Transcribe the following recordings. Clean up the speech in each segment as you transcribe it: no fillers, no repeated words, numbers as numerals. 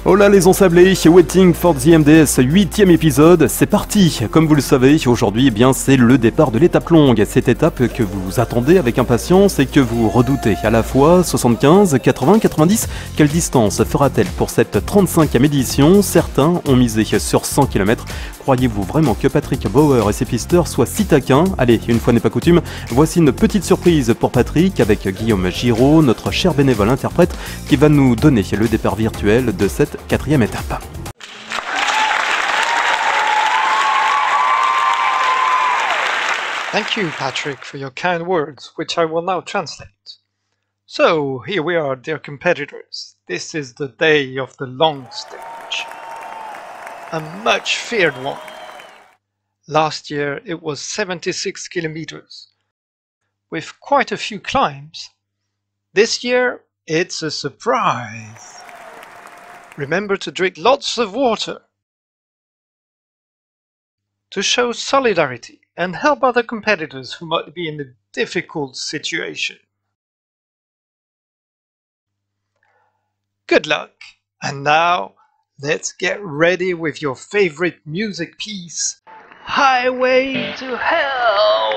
Oh là les ensablés, Waiting for the MDS, 8e épisode, c'est parti. Comme vous le savez, aujourd'hui c'est le départ de l'étape longue, cette étape que vous attendez avec impatience et que vous redoutez à la fois. 75, 80, 90, quelle distance fera-t-elle pour cette 35e édition? Certains ont misé sur 100 km. Croyez-vous vraiment que Patrick Bauer et ses pisteurs soient si taquins? Allez, une fois n'est pas coutume, voici une petite surprise pour Patrick avec Guillaume Giraud, notre cher bénévole interprète, qui va nous donner le départ virtuel de cette 4e étape. Thank you, Patrick, for your kind words, which I will now translate. So, here we are, dear competitors. This is the day of the long stage. A much feared one. Last year it was 76 kilometers, with quite a few climbs. This year it's a surprise. Remember to drink lots of water, to show solidarity and help other competitors who might be in a difficult situation. Good luck, and now let's get ready with your favorite music piece, Highway to Hell!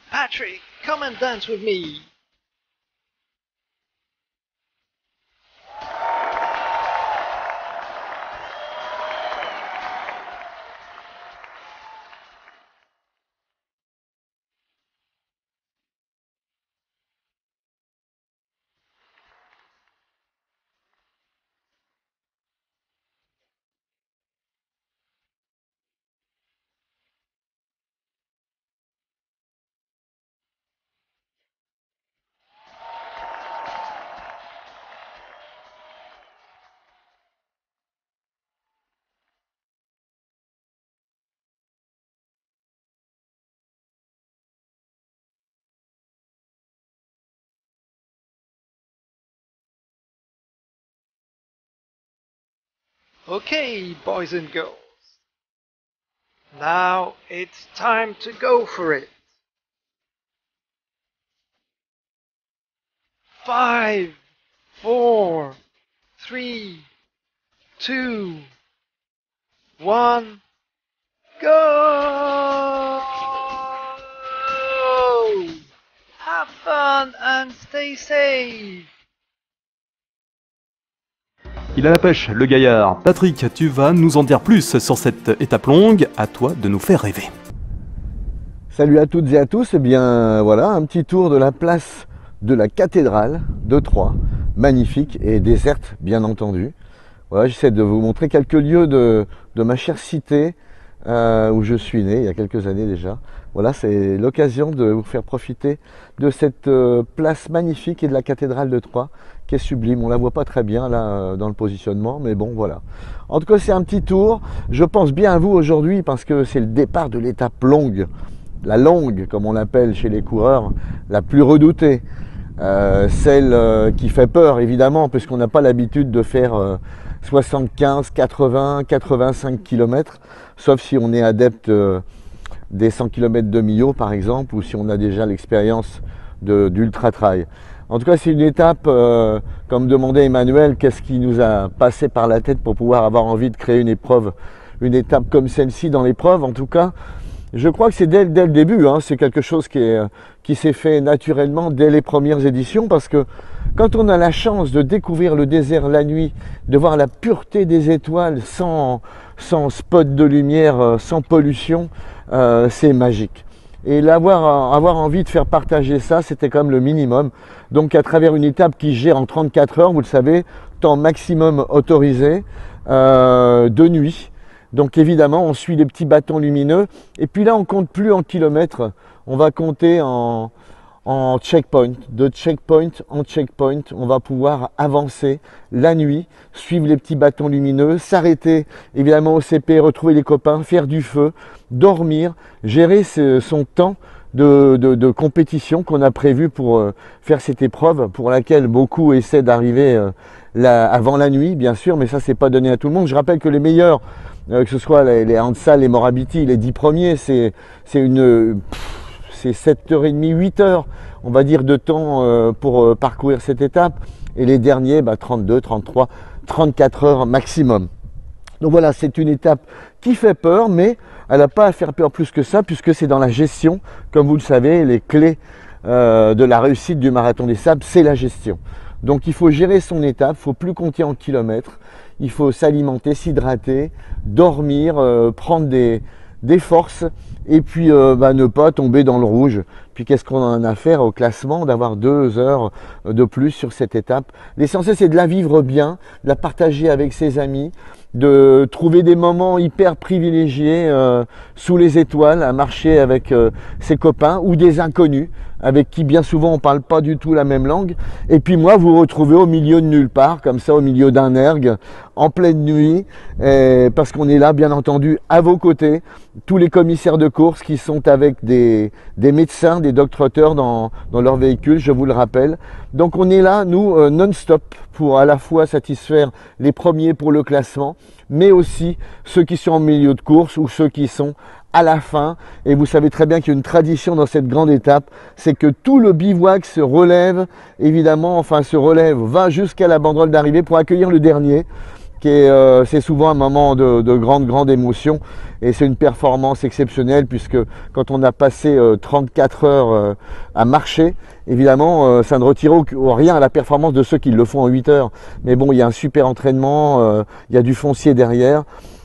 Patrick, come and dance with me! Okay, boys and girls. Now it's time to go for it. 5, 4, 3, 2, 1, go! Have fun and stay safe! Il a la pêche, le gaillard. Patrick, tu vas nous en dire plus sur cette étape longue, à toi de nous faire rêver. Salut à toutes et à tous, et bien voilà, un petit tour de la place de la cathédrale de Troyes, magnifique et déserte bien entendu. Voilà, j'essaie de vous montrer quelques lieux de ma chère cité où je suis né il y a quelques années déjà. Voilà, c'est l'occasion de vous faire profiter de cette place magnifique et de la cathédrale de Troyes qui est sublime. On la voit pas très bien là dans le positionnement, mais bon voilà. En tout cas, c'est un petit tour. Je pense bien à vous aujourd'hui parce que c'est le départ de l'étape longue. La longue, comme on l'appelle chez les coureurs, la plus redoutée. Celle qui fait peur évidemment, puisqu'on n'a pas l'habitude de faire 75, 80, 85 km, sauf si on est adepte des 100 km de Millau par exemple, ou si on a déjà l'expérience d'ultra trail. En tout cas, c'est une étape, comme demandait Emmanuel, qu'est-ce qui nous a passé par la tête pour pouvoir avoir envie de créer une épreuve, une étape comme celle-ci dans l'épreuve. En tout cas, je crois que c'est dès le début, hein, c'est quelque chose qui s'est fait naturellement dès les premières éditions, parce que quand on a la chance de découvrir le désert la nuit, de voir la pureté des étoiles sans spot de lumière, sans pollution, c'est magique. Et avoir envie de faire partager ça, c'était quand même le minimum. Donc à travers une étape qui gère en 34 heures, vous le savez, temps maximum autorisé, de nuit. Donc évidemment, on suit les petits bâtons lumineux. Et puis là, on compte plus en kilomètres, on va compter en checkpoint. De checkpoint en checkpoint, on va pouvoir avancer la nuit, suivre les petits bâtons lumineux, s'arrêter évidemment au CP, retrouver les copains, faire du feu, dormir, gérer son temps de compétition qu'on a prévu pour faire cette épreuve, pour laquelle beaucoup essaient d'arriver avant la nuit, bien sûr, mais ça, c'est pas donné à tout le monde. Je rappelle que les meilleurs, que ce soit les Hansal, les Morabiti, les 10 premiers, c'est c'est 7h30, 8h, on va dire, de temps pour parcourir cette étape. Et les derniers, 32, 33, 34 heures maximum. Donc voilà, c'est une étape qui fait peur, mais elle n'a pas à faire peur plus que ça, puisque c'est dans la gestion. Comme vous le savez, les clés de la réussite du Marathon des Sables, c'est la gestion. Donc il faut gérer son étape, il ne faut plus compter en kilomètres, il faut s'alimenter, s'hydrater, dormir, prendre des forces, et puis ne pas tomber dans le rouge. Puis qu'est-ce qu'on en a à faire au classement d'avoir 2 heures de plus sur cette étape? L'essentiel, c'est de la vivre bien, de la partager avec ses amis, de trouver des moments hyper privilégiés sous les étoiles, à marcher avec ses copains ou des inconnus avec qui bien souvent on ne parle pas du tout la même langue. Et puis moi, vous retrouvez au milieu de nulle part, comme ça, au milieu d'un ergue, en pleine nuit, parce qu'on est là, bien entendu, à vos côtés, tous les commissaires de course qui sont avec des médecins, des docteurs dans leur véhicule, je vous le rappelle. Donc on est là, nous, non-stop, pour à la fois satisfaire les premiers pour le classement, mais aussi ceux qui sont en milieu de course ou ceux qui sont à la fin. Et vous savez très bien qu'il y a une tradition dans cette grande étape, c'est que tout le bivouac se relève, évidemment, va jusqu'à la banderole d'arrivée pour accueillir le dernier. C'est souvent un moment de grande émotion, et c'est une performance exceptionnelle, puisque quand on a passé 34 heures à marcher, évidemment ça ne retire rien à la performance de ceux qui le font en 8 heures, mais bon, il y a un super entraînement, il y a du foncier derrière.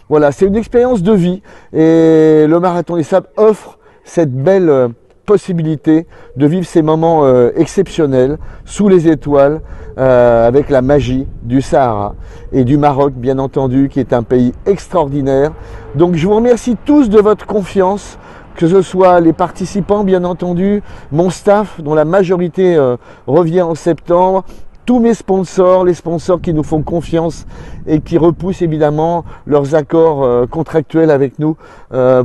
Voilà, c'est une expérience de vie, et le Marathon des Sables offre cette belle possibilité de vivre ces moments exceptionnels sous les étoiles, avec la magie du Sahara et du Maroc, bien entendu, qui est un pays extraordinaire. Donc je vous remercie tous de votre confiance, que ce soit les participants, bien entendu, mon staff dont la majorité revient en septembre, tous mes sponsors, les sponsors qui nous font confiance et qui repoussent évidemment leurs accords contractuels avec nous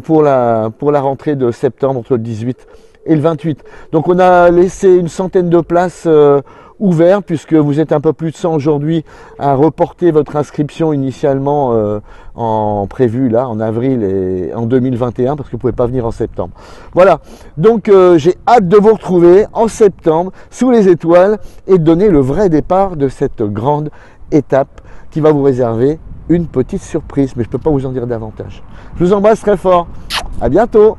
pour la rentrée de septembre, entre le 18 et le 28. Donc on a laissé une centaine de places ouvertes, puisque vous êtes un peu plus de 100 aujourd'hui à reporter votre inscription initialement en prévu là en avril et en 2021, parce que vous ne pouvez pas venir en septembre. Voilà, donc j'ai hâte de vous retrouver en septembre sous les étoiles et de donner le vrai départ de cette grande étape qui va vous réserver une petite surprise, mais je ne peux pas vous en dire davantage. Je vous embrasse très fort, à bientôt.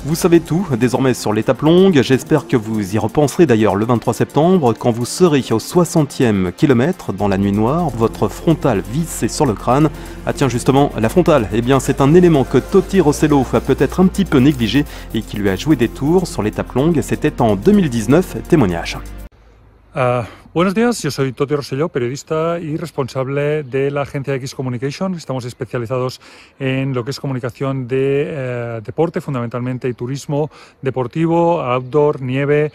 Vous savez tout désormais sur l'étape longue, j'espère que vous y repenserez d'ailleurs le 23 septembre quand vous serez au 60e kilomètre dans la nuit noire, votre frontale vissée sur le crâne. Ah tiens justement, la frontale, eh bien c'est un élément que Toti Rossello a peut-être un petit peu négligé et qui lui a joué des tours sur l'étape longue, c'était en 2019, témoignage. Buenos días, yo soy Toti Rossello, periodista y responsable de la agencia X Communication. Estamos especializados en lo que es comunicación de deporte, fundamentalmente, y turismo deportivo, outdoor, nieve,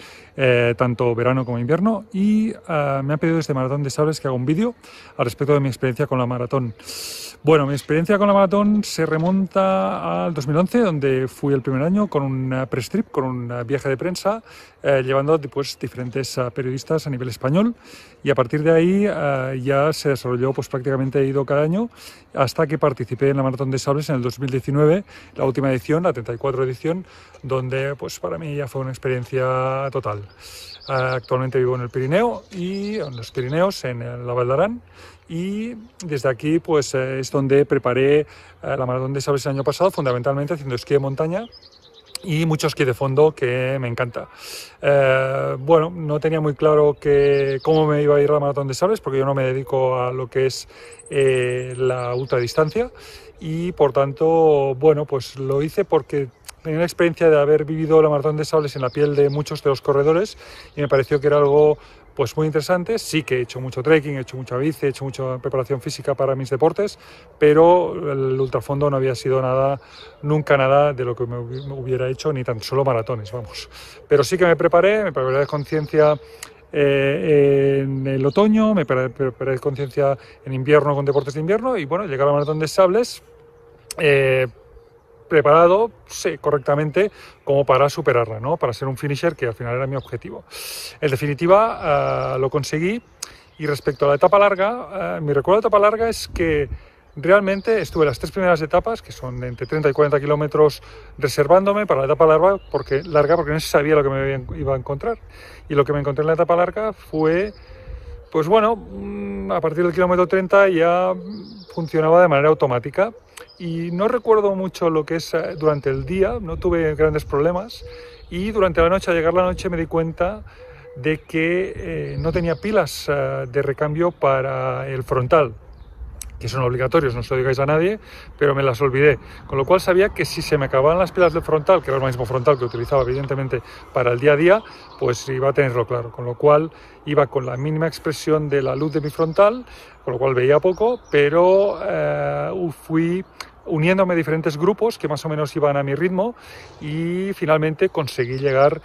tanto verano como invierno. Y me han pedido desde Maratón de Sables que haga un vídeo al respecto de mi experiencia con la maratón. Bueno, mi experiencia con la maratón se remonta al 2011, donde fui el primer año con un press trip, con un viaje de prensa, llevando pues, diferentes periodistas a nivel español, y a partir de ahí ya se desarrolló, pues prácticamente he ido cada año, hasta que participé en la Maratón de Sables en el 2019, la última edición, la 34 edición, donde pues para mí ya fue una experiencia total. Actualmente vivo en el Pirineo, y en los Pirineos, en la Val d'Aran, y desde aquí pues es donde preparé la Maratón de Sables el año pasado, fundamentalmente haciendo esquí de montaña y mucho esquí de fondo, que me encanta. Bueno, no tenía muy claro cómo me iba a ir la Maratón de Sables, porque yo no me dedico a lo que es la ultradistancia, y por tanto, bueno, pues lo hice porque tenía la experiencia de haber vivido la Maratón de Sables en la piel de muchos de los corredores, y me pareció que era algo pues muy interesante. Sí que he hecho mucho trekking, he hecho mucha bici, he hecho mucha preparación física para mis deportes, pero el ultrafondo no había sido nunca nada de lo que me hubiera hecho, ni tan solo maratones, vamos. Pero sí que me preparé de conciencia en el otoño, me preparé de conciencia en invierno con deportes de invierno, y bueno, llegué a la Maratón de Sables preparado, sí, correctamente, como para superarla, ¿no? Para ser un finisher, que al final era mi objetivo. En definitiva, lo conseguí. Y respecto a la etapa larga, mi recuerdo de etapa larga es que Realmente estuve las 3 primeras etapas, que son de entre 30 y 40 kilómetros, reservándome para la etapa larga porque no se sabía lo que me iba a encontrar. Y lo que me encontré en la etapa larga fue, pues bueno, a partir del kilómetro 30 ya funcionaba de manera automática. Y no recuerdo mucho lo que es durante el día, no tuve grandes problemas. Y durante la noche, al llegar la noche, me di cuenta de que no tenía pilas de recambio para el frontal, que son obligatorios, no se lo digáis a nadie, pero me las olvidé. Con lo cual sabía que si se me acababan las pilas del frontal, que era el mismo frontal que utilizaba evidentemente para el día a día, pues iba a tenerlo claro. Con lo cual iba con la mínima expresión de la luz de mi frontal, con lo cual veía poco, pero fui uniéndome a diferentes grupos que más o menos iban a mi ritmo y finalmente conseguí llegar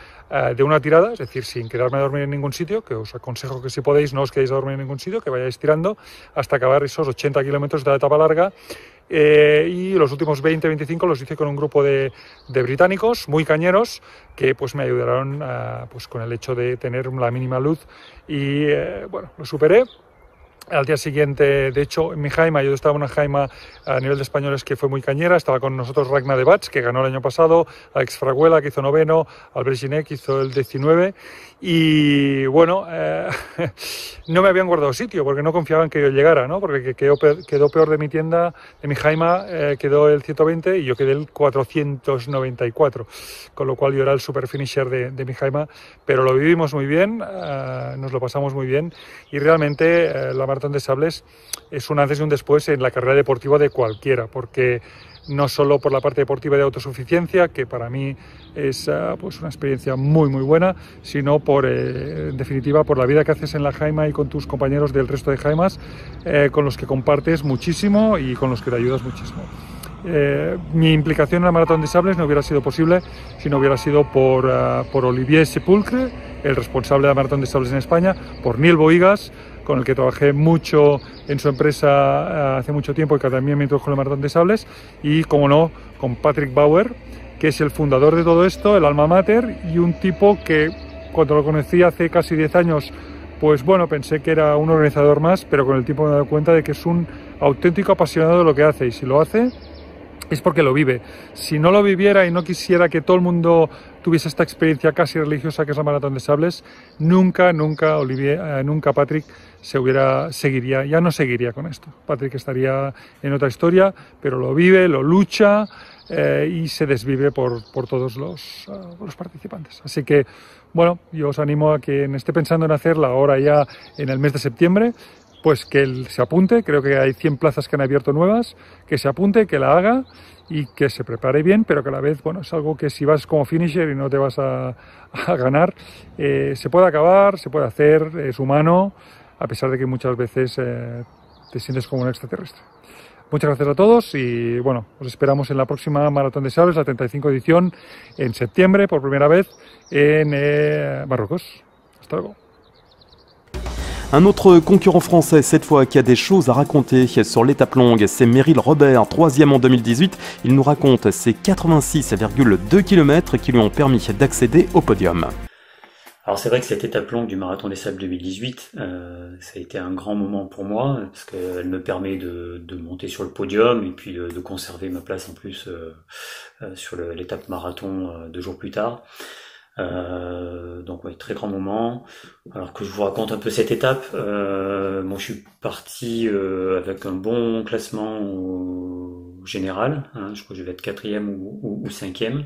de una tirada, es decir, sin quedarme a dormir en ningún sitio, que os aconsejo que si podéis no os quedéis a dormir en ningún sitio, que vayáis tirando hasta acabar esos 80 kilómetros de la etapa larga. Y los últimos 20-25 los hice con un grupo de británicos muy cañeros que pues me ayudaron pues con el hecho de tener la mínima luz y bueno, lo superé. Al día siguiente, de hecho, en mi jaima, yo estaba en una jaima a nivel de españoles que fue muy cañera, estaba con nosotros Ragnar de Bats, que ganó el año pasado, Alex Fraguela, que hizo 9º, Albert Ginet, que hizo el 19, y bueno, no me habían guardado sitio, porque no confiaban que yo llegara, ¿no? Porque quedó peor de mi tienda, de mi jaima, quedó el 120 y yo quedé el 494, con lo cual yo era el super finisher de mi jaima, pero lo vivimos muy bien, nos lo pasamos muy bien, y realmente la Maratón de Sables es un antes y un después en la carrera deportiva de cualquiera, porque no solo por la parte deportiva de autosuficiencia, que para mí es pues una experiencia muy muy buena, sino por en definitiva por la vida que haces en la jaima y con tus compañeros del resto de jaimas, con los que compartes muchísimo y con los que te ayudas muchísimo. Mi implicación en la Maratón de Sables no hubiera sido posible si no hubiera sido por Olivier Sepulcre, el responsable de la Maratón de Sables en España, por Neil Boigas, con el que trabajé mucho en su empresa hace mucho tiempo y que también me introdujo en la Maratón de Sables, y, como no, con Patrick Bauer, que es el fundador de todo esto, el alma mater, y un tipo que cuando lo conocí hace casi 10 años, pues bueno, pensé que era un organizador más, pero con el tiempo me he dado cuenta de que es un auténtico apasionado de lo que hace, y si lo hace es porque lo vive. Si no lo viviera y no quisiera que todo el mundo tuviese esta experiencia casi religiosa que es la Maratón de Sables, nunca Olivier, nunca Patrick ya no seguiría con esto. Patrick estaría en otra historia, pero lo vive, lo lucha y se desvive por todos los participantes. Así que, bueno, yo os animo a quien esté pensando en hacerla ahora ya en el mes de septiembre, pues que él se apunte. Creo que hay 100 plazas que han abierto nuevas, que se apunte, que la haga y que se prepare bien, pero que a la vez, bueno, es algo que si vas como finisher y no te vas a ganar, se puede acabar, se puede hacer, es humano, a pesar de que muchas veces te sientes como un extraterrestre. Muchas gracias a todos y bueno, os esperamos en la próxima Maratón de Sables, la 35 edición, en septiembre, por primera vez en Marruecos. Hasta luego. Un autre concurrent français, cette fois, qui a des choses à raconter sur l'étape longue, c'est Meryl Robert, 3e en 2018. Il nous raconte ses 86,2 km qui lui ont permis d'accéder au podium. Alors c'est vrai que cette étape longue du Marathon des Sables 2018, ça a été un grand moment pour moi, parce qu'elle me permet de monter sur le podium et puis de conserver ma place en plus sur l'étape marathon 2 jours plus tard. Donc ouais, très grand moment. Alors que je vous raconte un peu cette étape, je suis parti avec un bon classement au général, hein, je crois que je vais être 4e ou 5e.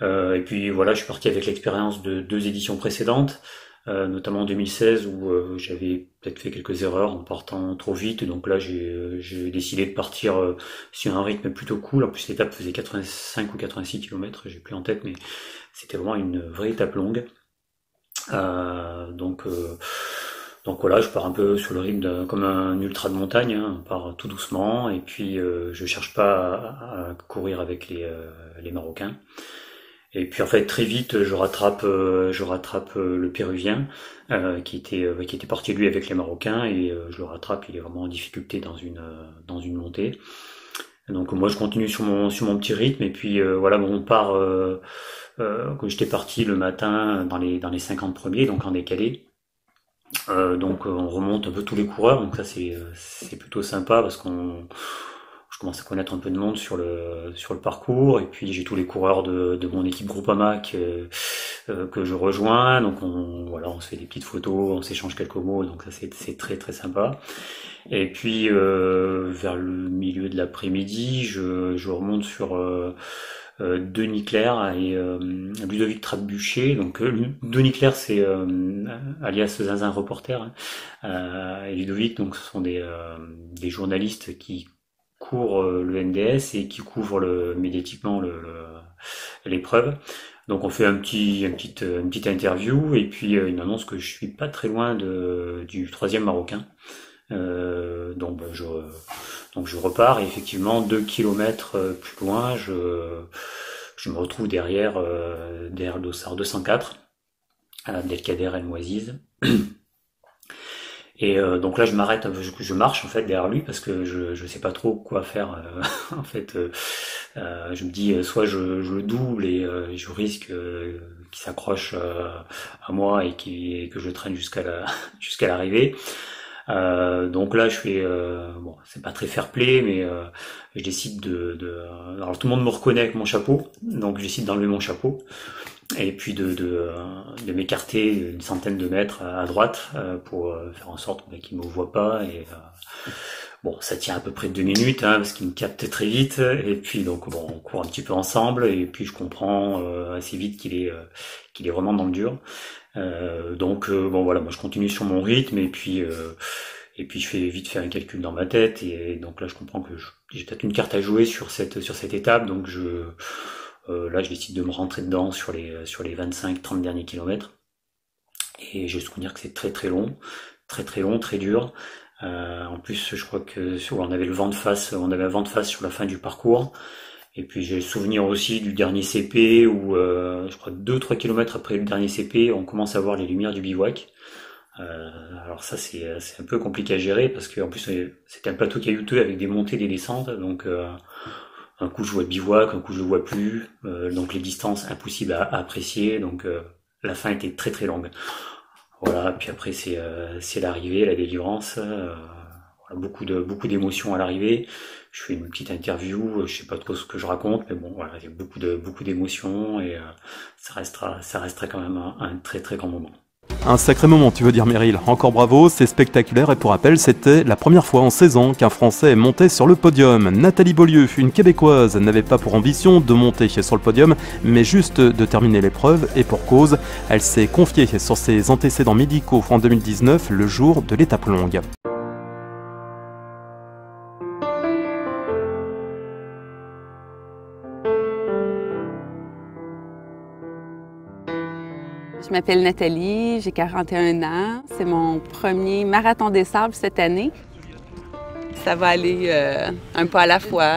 Et puis voilà, je suis parti avec l'expérience de 2 éditions précédentes, notamment en 2016 où j'avais peut-être fait quelques erreurs en partant trop vite, donc là j'ai décidé de partir sur un rythme plutôt cool. En plus l'étape faisait 85 ou 86 km, j'ai plus en tête, mais c'était vraiment une vraie étape longue. Donc voilà, je pars un peu sur le rythme comme un ultra de montagne, hein, on part tout doucement et puis je cherche pas à courir avec les Marocains. Et puis en fait très vite je rattrape le Péruvien qui était parti lui avec les Marocains et je le rattrape, il est vraiment en difficulté dans une montée. Donc moi je continue sur mon petit rythme et puis voilà, bon, on part quand j'étais parti le matin dans les 50 premiers, donc en décalé. Donc on remonte un peu tous les coureurs, donc ça c'est plutôt sympa parce je commence à connaître un peu de monde sur le parcours, et puis j'ai tous les coureurs de mon équipe Groupama que je rejoins, donc on se fait des petites photos, on s'échange quelques mots, donc ça c'est très très sympa. Et puis vers le milieu de l'après-midi, je remonte sur Denis Clerc et Ludovic Trabuchet. Donc Denis Clerc c'est alias Zinzin Reporter, et Ludovic, donc ce sont des journalistes qui courent le NDS et qui couvrent médiatiquement l'épreuve. Donc on fait une petite interview, et puis une annonce que je suis pas très loin du 3e Marocain. Donc je repars, et effectivement 2 kilomètres plus loin, je me retrouve derrière le dossard 204 à Abdelkader El Mouaziz. Et donc là je m'arrête, je marche en fait derrière lui parce que je sais pas trop quoi faire. En fait, je me dis soit je le double et je risque qu'il s'accroche à moi et que je traîne jusqu'à l'arrivée. Donc là je fais bon, c'est pas très fair-play, mais je décide alors tout le monde me reconnaît avec mon chapeau, donc je décide d'enlever mon chapeau et puis de m'écarter une centaine de mètres à droite pour faire en sorte qu'il me voit pas. Et bon, ça tient à peu près 2 minutes parce qu'il me capte très vite, et puis donc bon, on court un petit peu ensemble, et puis je comprends assez vite qu'il est vraiment dans le dur. Donc bon voilà, moi je continue sur mon rythme, et puis je fais vite faire un calcul dans ma tête, et donc là je comprends que j'ai peut-être une carte à jouer sur cette étape, donc là je décide de me rentrer dedans sur les 25-30 derniers kilomètres, et j'ai le souvenir que c'est très très long, très dur. En plus je crois que on avait un vent de face sur la fin du parcours. Et puis j'ai le souvenir aussi du dernier CP où je crois 2-3 km après le dernier CP, on commence à voir les lumières du bivouac. Alors ça c'est un peu compliqué à gérer parce qu'en plus c'était un plateau caillouteux avec des montées, des descentes, donc un coup je vois le bivouac, un coup je le vois plus, donc les distances impossibles à apprécier, donc la fin était très très longue. Voilà, puis après c'est l'arrivée, la délivrance. Voilà, beaucoup d'émotions à l'arrivée. Je fais une petite interview, je sais pas trop ce que je raconte, mais bon voilà, il y a beaucoup d'émotions, et ça restera quand même un très très grand moment. Un sacré moment, tu veux dire, Meryl. Encore bravo, c'est spectaculaire, et pour rappel, c'était la première fois en 16 ans qu'un Français est monté sur le podium. Nathalie Beaulieu, une Québécoise, n'avait pas pour ambition de monter sur le podium, mais juste de terminer l'épreuve, et pour cause, elle s'est confiée sur ses antécédents médicaux en 2019, le jour de l'étape longue. Je m'appelle Nathalie, j'ai 41 ans. C'est mon premier marathon des sables cette année. Ça va aller un pas à la fois.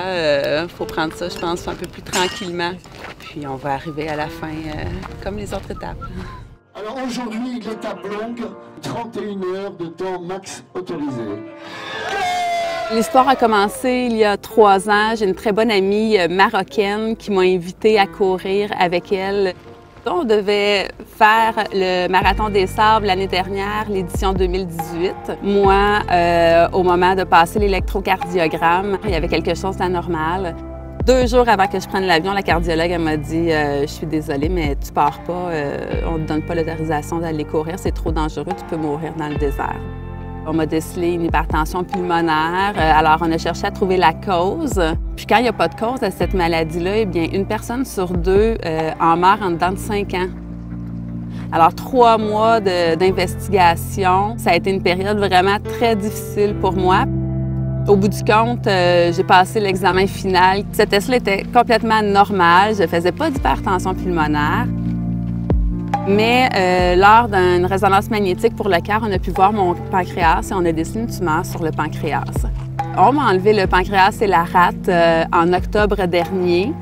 Faut prendre ça, je pense, un peu plus tranquillement. Puis on va arriver à la fin comme les autres étapes. Alors aujourd'hui, l'étape longue, 31 heures de temps max autorisé. L'histoire a commencé il y a 3 ans. J'ai une très bonne amie marocaine qui m'a invitée à courir avec elle. On devait faire le Marathon des Sables l'année dernière, l'édition 2018. Moi, au moment de passer l'électrocardiogramme, il y avait quelque chose d'anormal. 2 jours avant que je prenne l'avion, la cardiologue m'a dit « Je suis désolée, mais tu pars pas, on ne te donne pas l'autorisation d'aller courir, c'est trop dangereux, tu peux mourir dans le désert. » On m'a décelé une hypertension pulmonaire, alors on a cherché à trouver la cause. Puis quand il n'y a pas de cause à cette maladie-là, eh bien, 1 personne sur 2 en meurt en dedans de 5 ans. Alors 3 mois d'investigation, ça a été une période vraiment très difficile pour moi. Au bout du compte, j'ai passé l'examen final. Ce test-là était complètement normal, je ne faisais pas d'hypertension pulmonaire. Mais lors d'une résonance magnétique pour le cœur, on a pu voir mon pancréas et on a décelé une tumeur sur le pancréas. On m'a enlevé le pancréas et la rate en octobre dernier.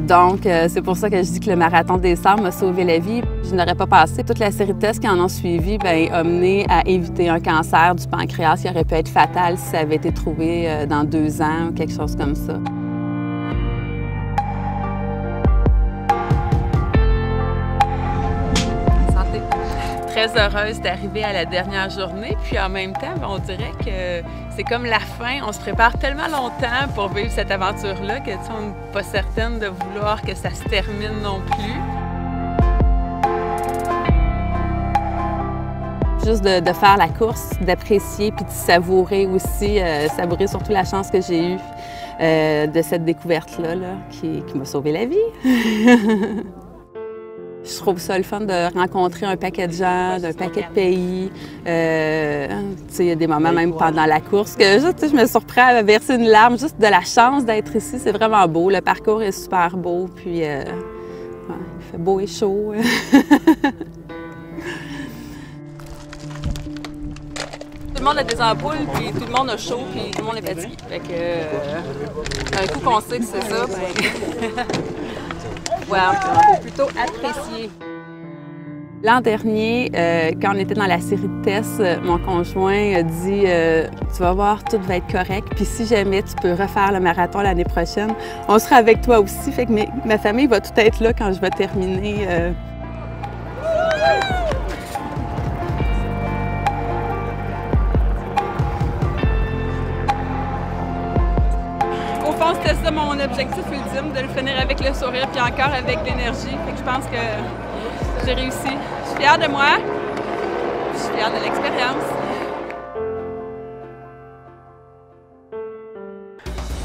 Donc, c'est pour ça que je dis que le Marathon des Sables m'a sauvé la vie. Je n'aurais pas passé. Toute la série de tests qui en ont suivi a mené à éviter un cancer du pancréas qui aurait pu être fatal si ça avait été trouvé dans 2 ans ou quelque chose comme ça. très heureuse d'arriver à la dernière journée. Puis en même temps, on dirait que c'est comme la fin. On se prépare tellement longtemps pour vivre cette aventure-là que on n'est pas certaine de vouloir que ça se termine non plus. Juste de faire la course, d'apprécier puis de savourer aussi, savourer surtout la chance que j'ai eue de cette découverte-là qui m'a sauvé la vie. Je trouve ça le fun de rencontrer un paquet de gens, d'un paquet de pays. Il y a des moments même pendant la course que juste, je me surprends à verser une larme juste de la chance d'être ici. C'est vraiment beau. Le parcours est super beau. Puis il fait beau et chaud. Tout le monde a des ampoules, puis tout le monde a chaud, puis tout le monde est fatigué. Fait que, un coup qu'on sait que c'est ça, ben... ouais, on peut plutôt apprécier. L'an dernier, quand on était dans la série de tests, mon conjoint a dit tu vas voir, tout va être correct, puis si jamais tu peux refaire le marathon l'année prochaine, on sera avec toi aussi. Fait que ma famille va tout être là quand je vais terminer. Au fond, c'était ça mon objectif ultime, de le finir avec le sourire puis encore avec l'énergie. Fait que je pense que j'ai réussi. Je suis fière de moi, je suis fière de l'expérience.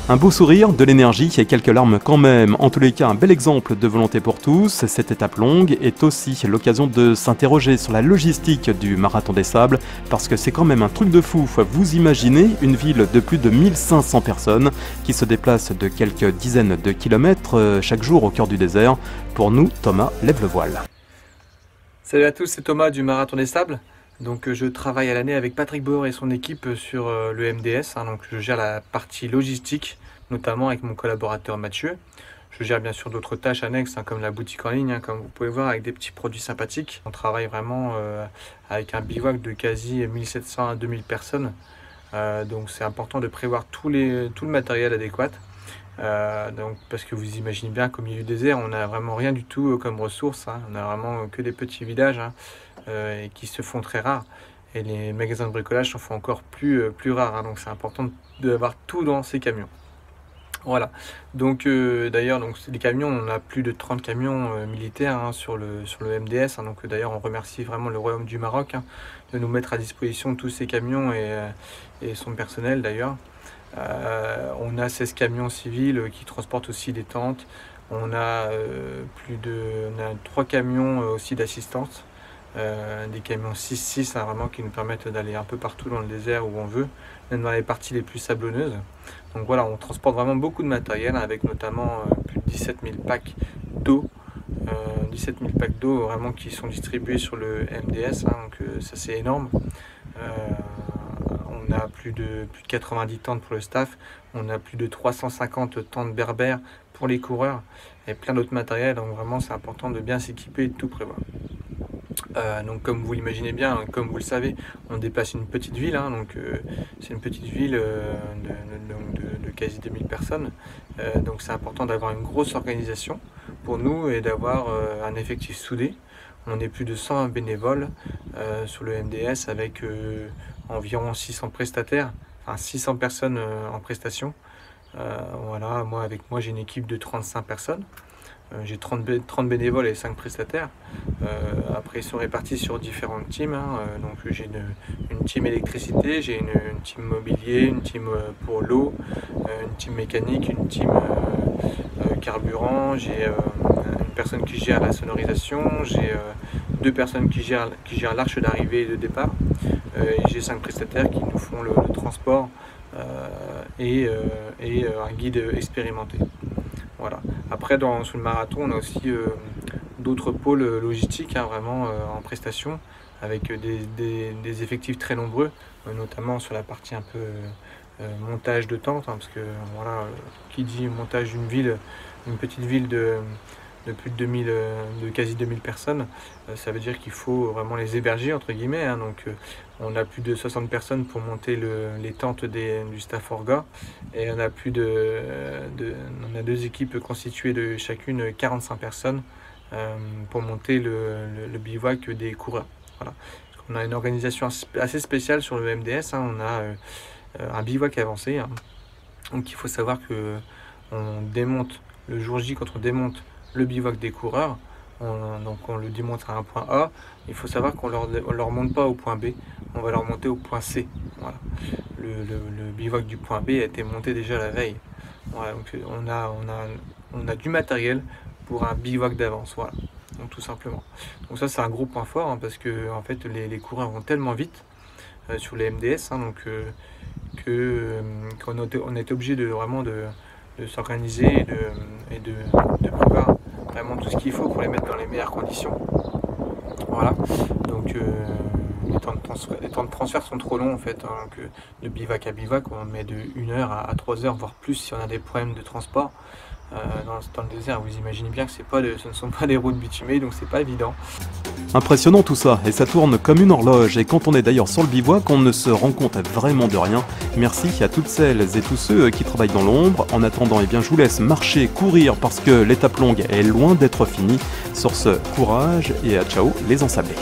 Un beau sourire, de l'énergie et quelques larmes quand même. En tous les cas, un bel exemple de volonté pour tous. Cette étape longue est aussi l'occasion de s'interroger sur la logistique du Marathon des Sables, parce que c'est quand même un truc de fou. Vous imaginez une ville de plus de 1500 personnes qui se déplacent de quelques dizaines de kilomètres chaque jour au cœur du désert. Pour nous, Thomas lève le voile. Salut à tous, c'est Thomas du Marathon des Sables. Donc je travaille à l'année avec Patrick Bauer et son équipe sur le MDS. Donc je gère la partie logistique, notamment avec mon collaborateur Mathieu. Je gère bien sûr d'autres tâches annexes, comme la boutique en ligne, comme vous pouvez voir, avec des petits produits sympathiques. On travaille vraiment avec un bivouac de quasi 1700 à 2000 personnes. Donc c'est important de prévoir tout le matériel adéquat. Donc, parce que vous imaginez bien qu'au milieu du désert, on n'a vraiment rien du tout comme ressources. On n'a vraiment que des petits villages et qui se font très rares. Et les magasins de bricolage s'en font encore plus rares. Donc c'est important d'avoir tout dans ces camions. Voilà. Donc d'ailleurs, les camions, on a plus de 30 camions militaires sur le MDS. Donc d'ailleurs, on remercie vraiment le Royaume du Maroc de nous mettre à disposition tous ces camions et son personnel d'ailleurs. On a 16 camions civils qui transportent aussi des tentes. On a 3 camions aussi d'assistance, des camions 6-6 vraiment qui nous permettent d'aller un peu partout dans le désert où on veut, même dans les parties les plus sablonneuses. Donc voilà, on transporte vraiment beaucoup de matériel avec notamment plus de 17 000 packs d'eau. 17 000 packs d'eau vraiment qui sont distribués sur le MDS, donc ça c'est énorme. On a plus de 90 tentes pour le staff, on a plus de 350 tentes berbères pour les coureurs et plein d'autres matériels, donc vraiment c'est important de bien s'équiper et de tout prévoir. Donc comme vous l'imaginez bien, comme vous le savez, on dépasse une petite ville, donc c'est une petite ville de quasi 2000 personnes, donc c'est important d'avoir une grosse organisation pour nous et d'avoir un effectif soudé. On est plus de 120 bénévoles sur le MDS avec environ 600 prestataires, enfin 600 personnes en prestation. Voilà, avec moi j'ai une équipe de 35 personnes. J'ai 30 bénévoles et 5 prestataires. Après ils sont répartis sur différentes teams. Donc j'ai une team électricité, j'ai une team mobilier, une team pour l'eau, une team mécanique, une team carburant, j'ai une personne qui gère la sonorisation, j'ai 2 personnes qui gèrent l'arche d'arrivée et de départ, et j'ai 5 prestataires qui nous font le transport et un guide expérimenté. Voilà. Après sur le marathon on a aussi d'autres pôles logistiques vraiment en prestation avec des effectifs très nombreux, notamment sur la partie un peu montage de tentes, parce que voilà, qui dit montage d'une ville, une petite ville de plus de 2000, de quasi 2000 personnes, ça veut dire qu'il faut vraiment les héberger entre guillemets, donc on a plus de 60 personnes pour monter les tentes du staff Orga, et on a on a 2 équipes constituées de chacune 45 personnes pour monter le bivouac des coureurs. Voilà. On a une organisation assez spéciale sur le MDS, hein. On a un bivouac avancé, hein. Donc il faut savoir que on démonte le jour J, quand on démonte le bivouac des coureurs, donc on le démonte à un point A. Il faut savoir qu'on leur monte pas au point B, on va leur monter au point C. Voilà. Le bivouac du point B a été monté déjà la veille. Voilà, donc on a du matériel pour un bivouac d'avance, voilà. Donc tout simplement. Donc ça c'est un gros point fort, hein, parce que en fait les coureurs vont tellement vite sur les MDS, hein, donc qu'on est obligé de vraiment de s'organiser et de prévoir vraiment tout ce qu'il faut pour les mettre dans les meilleures conditions. Voilà. Donc les temps de transfert sont trop longs en fait, hein, donc de bivouac à bivouac on met de 1 heure à 3 heures, voire plus si on a des problèmes de transport. Dans le désert, vous imaginez bien que ce ne sont pas des routes bitumées, donc c'est pas évident. Impressionnant tout ça, et ça tourne comme une horloge, et quand on est d'ailleurs sur le bivouac, on ne se rend compte vraiment de rien. Merci à toutes celles et tous ceux qui travaillent dans l'ombre. En attendant, eh bien, je vous laisse marcher, courir, parce que l'étape longue est loin d'être finie. Sur ce, courage et à ciao les ensablés.